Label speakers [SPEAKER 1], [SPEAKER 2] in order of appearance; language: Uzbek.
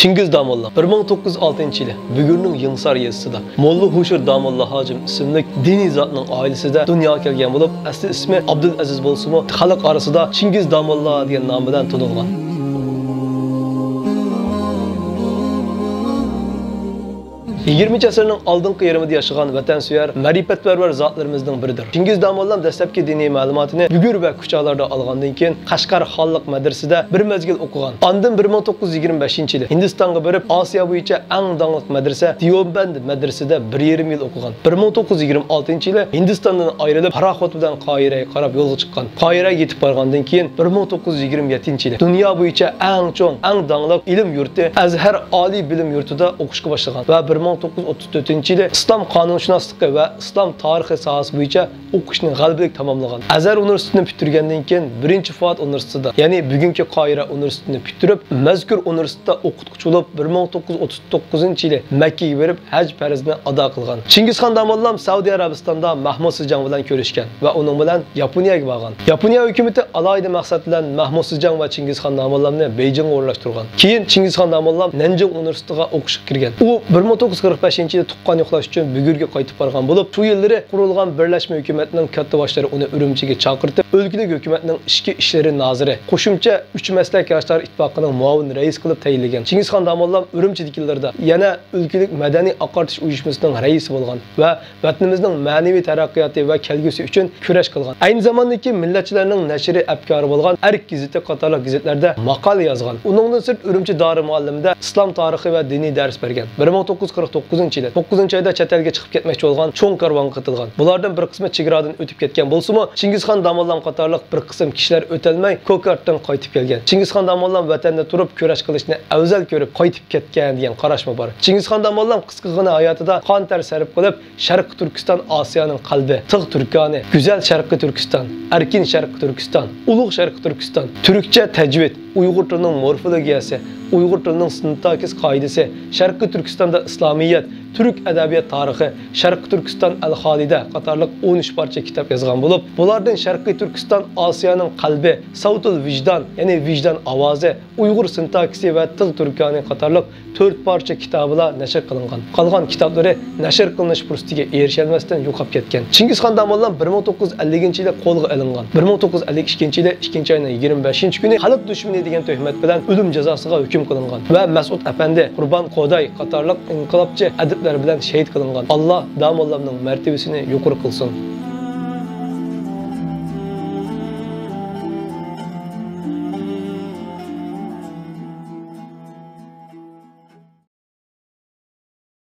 [SPEAKER 1] Chingiz Damolla 1906 yili Bugurning Yingsar yezisida Molla Hushur Damolla Hojim ismli diniy zotning oilasida dunyoga kelgan bo'lib, asli ismi Abdul Aziz bo'lsa-mu, xalq orasida Chingiz Damolla degan nom bilan tanilgan. 20 asrning oldingi yarmida yashagan vatansuvar, ma'rifatparvar zotlarimizning biridir. Chingiz Damolla dastlabki diniy ma'lumotini Bugur va Kuchalarda olgandan keyin Qashqar xonlik madrasasida bir mezgil o'qigan. Ondan 1925-yili Hindistonga borib, Osiyo bo'yicha eng donglik madrasa Deoband madrasasida 1,5 yil o'qigan. 1926-yili Hindistondan ayrilib, paraxot bilan Qohiraga qarab yo'lga chiqqan. Qohiraga yetib borgandan keyin 1927-yili dunyo bo'yicha eng cho'ng, eng donglik ilm yurti Azhar oliy bilim yurtida o'qishga boshlagan va 1934-yili İslam qonunshunosligi va islom tarixi sohasi bo'yicha o'qishni g'alabalik tamomlagan. Azhar universitetini bitirgandan keyin birinchi Fuat universitetida, ya'ni bugungi Qohira universitetini bitirib, mazkur universitetda o'qituvchi bo'lib 1939-yili Makkaga borib, haj farzini ado qilgan. Chingizxon Damolla Saudiya Arabistonda Mahmud Sijang bilan ko'rishgan va uning bilan Yaponiyaga borgan. Yaponiya hukumatı alohida maqsad bilan Mahmud Sijang va Chingizxon Damollani Beijingga o'rlashtirgan. Keyin Chingizxon Damolla Nanjing universitetiga o'qishga kirgan. U 1945-yilda tuqqan yo'qlash uchun Bugurga qaytib borgan bo'lib, shu yillari qurilgan Birlashma hukumatining katta boshlari uni Urumchiga chaqirtib, o'lkalik hukumatining ichki ishlari noziri, qo'shimcha 3 maslak yoshlar ittifoqining muavin rais qilib tayinlagan. Chingizxon Damolla Urumchidagilarda yana o'lkalik madaniy oqartish uyushmasining raisi bo'lgan va vatanimizning ma'naviy taraqqiyoti va kelgusi uchun kurash qilgan. Ayni zamondagi millatchilarning nashri afkori bo'lgan Ark gazeti qatorli gazetlarda maqola yozgan. Uningdan sirt Urumchi Dori muallimida islom tarixi va diniy dars bergan. 1949-yili 9-oyda chet elga chiqib ketmoqchi bo'lgan cho'ng karvonga qatilgan. Bulardan bir qismi chegaradan o'tib ketgan bo'lsa-mu, Chingizxon Damolla qatorliq bir qism kishilar o'talmay Ko'kardan qaytib kelgan. Chingizxon Damolla vatanda turib kurash qilishni afzal ko'rib qaytib ketgan degan qarashma bor. Chingizxon Damolla qisqagina hayotida qon ter sarf qilib, Sharqi Turkiston Osiyoning qalbi, Tig' Turkani, go'zal Sharqi Turkiston, erkin Sharqi Turkiston, ulug' Sharqi Turkiston, turkcha tajvid, Uyg'ur tilining morfologiyasi, Uyg'ur tilining sintaksis qoidasi, Sharqi Turkistonda islomiyat, Türk adabiyat tarixi, Sharqi Turkiston al-Xolida qatorliq 13 parcha kitob yozgan bo'lib, bulardan Sharqi Turkiston Osiyoning qalbi, Savtul Vijdon, ya'ni vijdon ovozi, Uyg'ur sintaksisi va Tig' Turkani qatorliq 4 parcha kitoblar nashr qilingan. Qolgan kitoblari nashr qilinish fursatiga erisholmasdan yo'qolib ketgan. Chingizxon Damolla 1950-yilda qo'lga olingan. 1952-yilda 2-oyning 25-kuni xalq dushmani degan tuhmat bilan o'lim jazosiga hukm qilingan va Mas'ud Afandi, Qurbon Qo'day qatorliq inqilobchi adiblar bilan shahid qilingan. Alloh Damollaning martabasini yuqori qilsin.